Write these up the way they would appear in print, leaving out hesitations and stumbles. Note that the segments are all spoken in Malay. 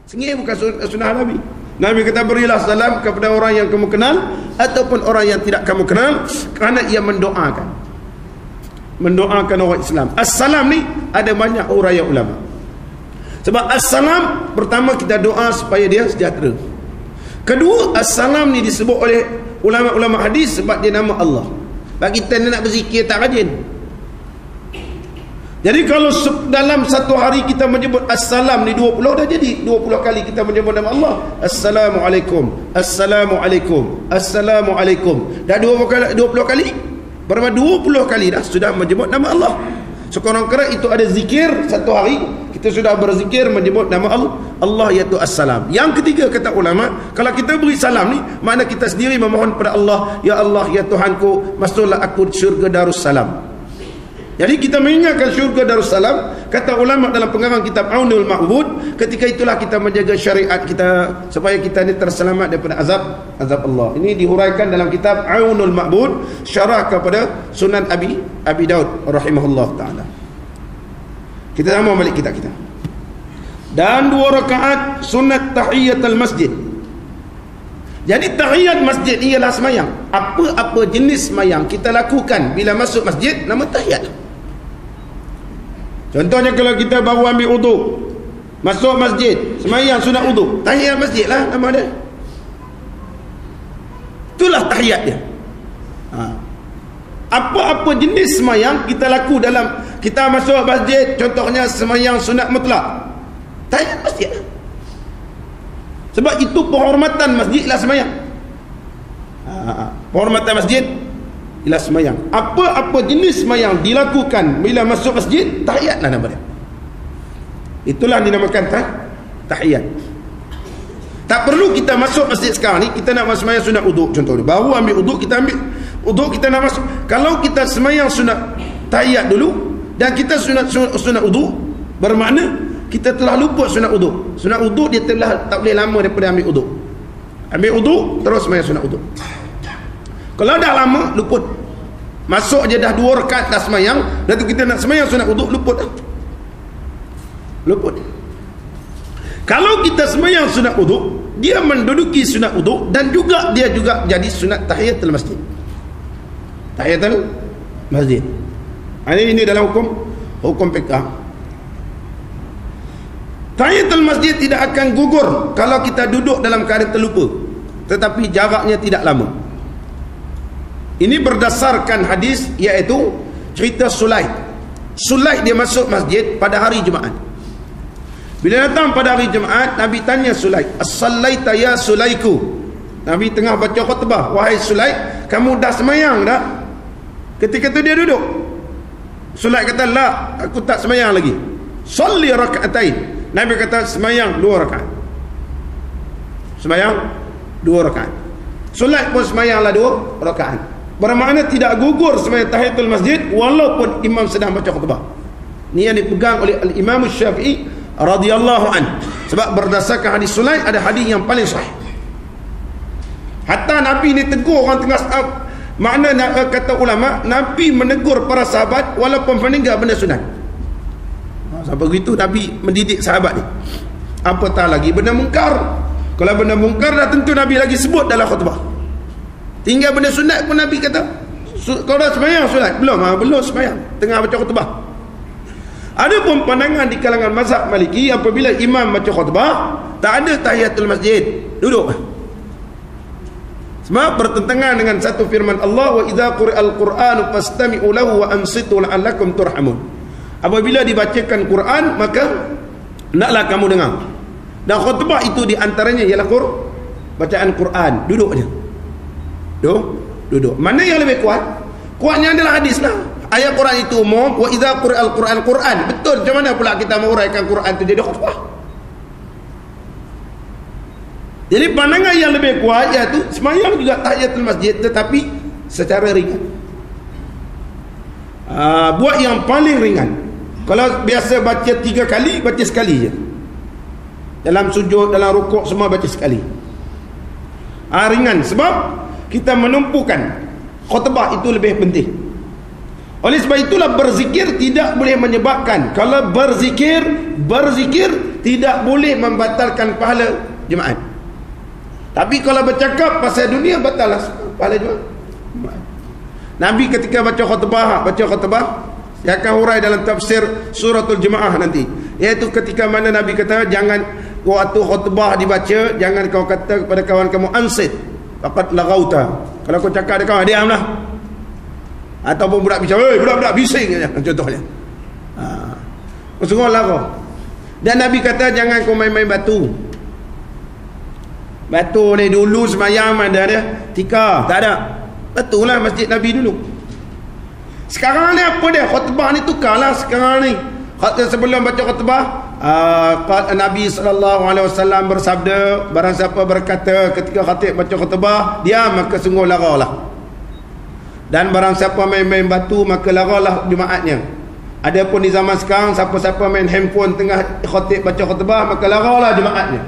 Sengih bukan sunnah Nabi. Nabi kata berilah salam kepada orang yang kamu kenal ataupun orang yang tidak kamu kenal, kerana ia mendoakan orang Islam. Assalam ni ada banyak uraian ulama. Sebab assalam, pertama kita doa supaya dia sejahtera. Kedua, assalam ni disebut oleh ulama-ulama hadis sebab dia nama Allah. Bagi kita nak berzikir tak rajin. Jadi kalau dalam satu hari kita menyebut assalam ni 20, dah jadi 20 kali kita menyebut nama Allah. Assalamualaikum, Assalamualaikum, Assalamualaikum. Dah 20 kali. Berapa 20 kali dah sudah menyebut nama Allah. Sekurang kira itu ada zikir satu hari, kita sudah berzikir menyebut nama Allah iaitu assalam. Yang ketiga kata ulama, kalau kita beri salam ni, makna kita sendiri memohon kepada Allah, ya Allah, ya Tuhanku, masuklah aku syurga Darussalam. Jadi kita mengingatkan syurga Darussalam, kata ulama dalam pengarang kitab Aunul Ma'bud, ketika itulah kita menjaga syariat kita supaya kita ni terselamat daripada azab Allah. Ini dihuraikan dalam kitab Aunul Ma'bud, syarah kepada Sunan Abi Daud rahimahullah taala. Kita sama balik kita. Dan 2 rakaat sunat tahiyatul masjid. Jadi tahiyat masjid ialah semayang. Apa-apa jenis semayang kita lakukan bila masuk masjid, nama tahiyat. Contohnya kalau kita baru ambil uduk, masuk masjid, semayang sunat uduk, tahiyat masjid lah nama dia. Itulah tahiyat dia. Apa-apa jenis semayang kita laku dalam kita masuk masjid, contohnya semayang sunat mutlak, tahiyat masjid lah. Sebab itu penghormatan masjid ialah semayang. Penghormatan masjid ialah semayang. Apa-apa jenis semayang dilakukan bila masuk masjid, tahiyatlah nama dia. Itulah dinamakan tahiyat. Tak perlu kita masuk masjid sekarang ni, kita nak semayang sunat uduk contohnya. Baru ambil uduk, kita ambil uduk, kita nak masuk. Kalau kita semayang sunat tahiyat dulu dan kita sunat uduk, bermakna kita telah luput sunat uduk. Sunat uduk dia telah tak boleh lama daripada ambil uduk. Ambil uduk terus semayang sunat uduk. Kalau dah lama luput, masuk je dah 2 rakaat dah semayang, dah tu kita nak semayang sunat uduk, luput dah. Luput. Kalau kita semayang sunat uduk, dia menduduki sunat uduk dan juga dia juga jadi sunat tahiyatul masjid. Tahiyatul masjid. Ini dalam hukum fiqh. Tahiyatul masjid tidak akan gugur kalau kita duduk dalam keadaan terlupa, tetapi jaraknya tidak lama. Ini berdasarkan hadis, iaitu cerita Sulaik. Sulaik dia masuk masjid pada hari Jumaat. Bila datang pada hari Jumaat, Nabi tanya Sulaik, "As-sallaita ya Sulaiku?" Nabi tengah baca khutbah, "Wahai Sulaik, kamu dah semayang dah?" Ketika itu dia duduk. Sulaik kata, "La, aku tak semayang lagi." "Shalli raka'atain." Nabi kata, "Semayang 2 rakaat." Semayang 2 rakaat. Sulaik pun semayanglah 2 rakaat. Bermakna tidak gugur semayang tahiyatul masjid walaupun imam sedang baca khutbah. Ini yang dipegang oleh Al-Imam Syafi'i radhiyallahu an. Sebab berdasarkan hadis Sulaik, ada hadis yang paling sahih. Hatta Nabi ni tegur orang tengah makna kata ulama, Nabi menegur para sahabat walaupun meninggal benda sunat. Sampai begitu Nabi mendidik sahabat ni. Apatah lagi benda mungkar. Kalau benda mungkar dah tentu Nabi lagi sebut dalam khutbah. Tinggal benda sunat pun Nabi kata, kau dah semayang sunat? Belum semayang, tengah baca khutbah. Ada pun pandangan di kalangan mazhab Maliki, apabila imam baca khutbah tak ada tahiyatul masjid, duduk. Sebab bertentangan dengan satu firman Allah, "Wa idza quri'al Qur'anu fastami'u lahu wa ansitu la'allakum turhamun." Apabila dibacakan Quran, maka naklah kamu dengar. Dan khutbah itu diantaranya ialah bacaan Quran. Duduk je. Duduk. Mana yang lebih kuat? Kuatnya adalah hadis lah. Ayat Quran itu umum, wa idza quri'al Quran Quran. Betul, macam mana pula kita menguraikan Quran itu jadi khutbah? Jadi pandangan yang lebih kuat iaitu semayang juga tahiyatul masjid, tetapi secara ringan. Buat yang paling ringan. Kalau biasa baca 3 kali, baca sekali je. Dalam sujud, dalam rukuk semua baca sekali. Ringan. Sebab kita menumpukan khutbah itu lebih penting. Oleh sebab itulah berzikir tidak boleh menyebabkan. Kalau berzikir tidak boleh membatalkan pahala jemaat. Tapi kalau bercakap pasal dunia, batal lah pahala jemaat. Nabi ketika baca khutbah, saya akan hurai dalam tafsir suratul Jemaah nanti, iaitu ketika mana Nabi kata, jangan waktu khutbah dibaca, jangan kau kata kepada kawan kamu ansit faqad laghauta. Kalau kau cakap dengan kawan, diamlah. Ataupun budak bicara, budak bising aja, contohnya. Sungguhlah kau. Dan Nabi kata jangan kau main-main batu. Batu ni dulu semayang ada dia tika, tak ada. Betul lah masjid Nabi dulu. Sekarang ni apa dia? Khutbah ni tukarlah sekarang ni. Sebelum baca khutbah, Nabi SAW bersabda, barang siapa berkata ketika khatib baca khutbah, diam maka sungguh laralah. Dan barang siapa main-main batu maka laralah jemaatnya. Adapun di zaman sekarang, siapa-siapa main handphone tengah khatib baca khutbah maka laralah jemaatnya.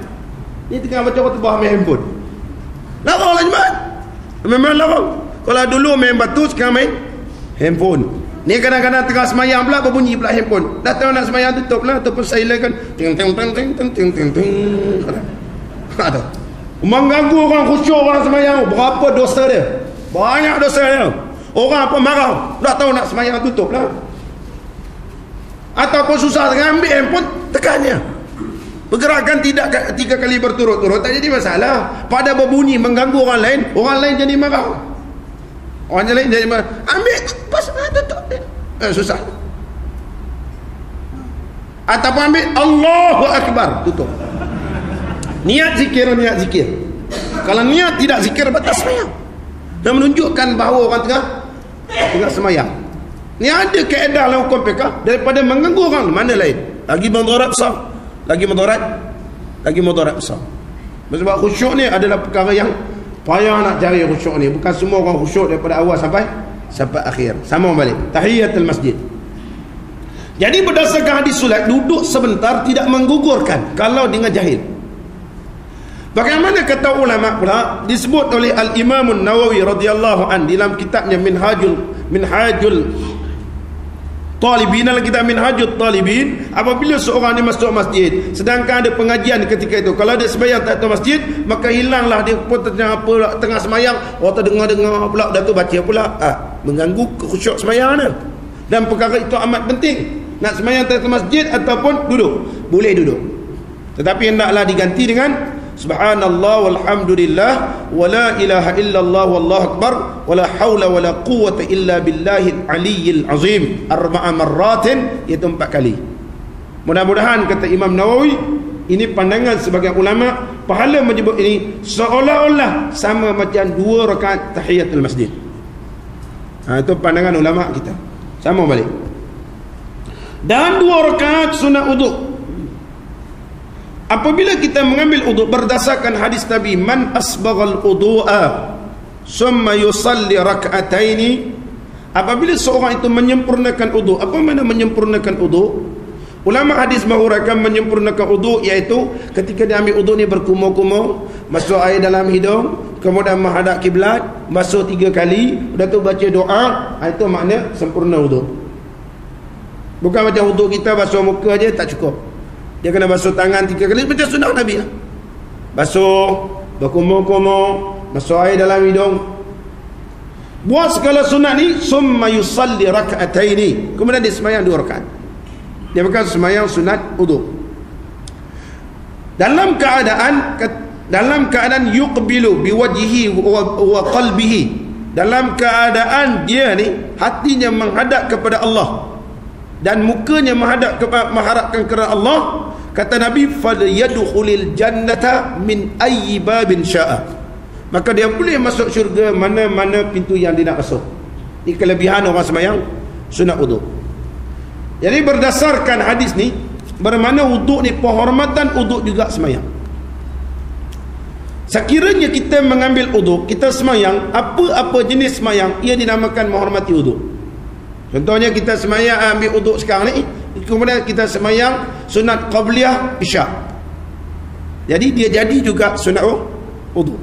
Ni tengah baca khutbah main handphone, laralah jemaat. Memang larang. Kalau dulu main batu, sekarang main handphone. Ni kadang-kadang tengah semayang pula berbunyi pula handphone. Dah tahu nak semayang tutup lah, ataupun silent kan. Ting ting ting ting ting ting ting ting. Ada. Mengganggu orang khusyuk orang semayang. Berapa dosa dia? Banyak dosa dia. Orang apa marah, dah tahu nak semayang tutup lah. Ataupun susah dengan ambil handphone, tekannya. Bergerakkan tidak 3 kali berturut-turut, tak jadi masalah. Pada berbunyi mengganggu orang lain jadi marah. Orang lain jadi marah. Ambil pas tutup dia. Susah. Ataupun ambil Allahu Akbar, tutup. Niat zikir. Kalau niat tidak zikir, batas semayang. Dan menunjukkan bahawa orang tengah semayang. Ni ada kaedah dalam hukum fiqh, daripada mengganggu orang mana lain. Lagi mudarat besar. Lagi mudarat besar. Sebab khusyuk ni adalah perkara yang payah nak cari khusyuk ni. Bukan semua orang khusyuk daripada awal sampai akhir. Sama balik. Tahiyatul masjid. Jadi berdasarkan hadis solat, duduk sebentar tidak menggugurkan kalau dengan jahil. Bagaimana kata ulama pula, disebut oleh Al-Imam Nawawi radhiyallahu an dalam kitabnya Minhajul Talibin, dalam kitab Minhajul Talibin, apabila seorang ni masuk masjid sedangkan ada pengajian ketika itu, kalau dia sembahyang tak tahu masjid, maka hilanglah dia pun tengah sembahyang, orang terdengar pula, dah tu baca pula, mengganggu khusyuk sembahyang dia. Dan perkara itu amat penting. Nak sembahyang tak tahu masjid ataupun duduk, boleh duduk, tetapi hendaklah diganti dengan subhanallah walhamdulillah wala ilaha illallah wallahu akbar wala haula wala quwwata illa billahil aliyyil azim 4 marratin, iaitu 4 kali. Mudah-mudahan, kata Imam Nawawi, ini pandangan sebagian ulama, pahala menyebut ini seolah-olah sama macam 2 rakaat tahiyatul masjid. Itu pandangan ulama kita. Sama balik. Dan 2 rakaat sunat uduk. Apabila kita mengambil uduk berdasarkan hadis Nabi, man asbaghal udu'a summa yusalli rak'ataini, apabila seorang itu menyempurnakan uduk. Apa makna menyempurnakan uduk? Ulama hadis menguraikan menyempurnakan uduk iaitu ketika dia ambil uduk ni berkumur-kumur, masuk air dalam hidung, kemudian menghadap kiblat, basuh 3 kali, dah tu baca doa. Itu makna sempurna uduk. Bukan macam uduk kita basuh muka aja tak cukup. Dia kena basuh tangan 3 kali macam sunnah Nabi lah. Basuh, berkumur-kumur, masuk air dalam hidung, buat segala sunat ni. Summa yusalli rak'ataini, kemudian dia sembahyang 2 rakaat. Dia bukan sembahyang sunat uduk. Dalam keadaan yuqbilu biwajhihi wa qalbihi, dalam keadaan dia ni hatinya menghadap kepada Allah dan mukanya mengharapkan kerana Allah. Kata Nabi, falyadkhulil jannata min ayyi babin syaa, maka dia boleh masuk syurga mana-mana pintu yang dia nak masuk. Ini kelebihan orang sembahyang sunat uduk. Jadi berdasarkan hadis ni, bermakna uduk ni penghormatan uduk juga sembahyang. Sekiranya kita mengambil uduk, kita sembahyang, apa-apa jenis sembahyang, ia dinamakan menghormati uduk. Contohnya kita sembahyang ambil uduk sekarang ni, kemudian kita sembahyang sunat qabliyah isyak, jadi dia jadi juga sunat uduk.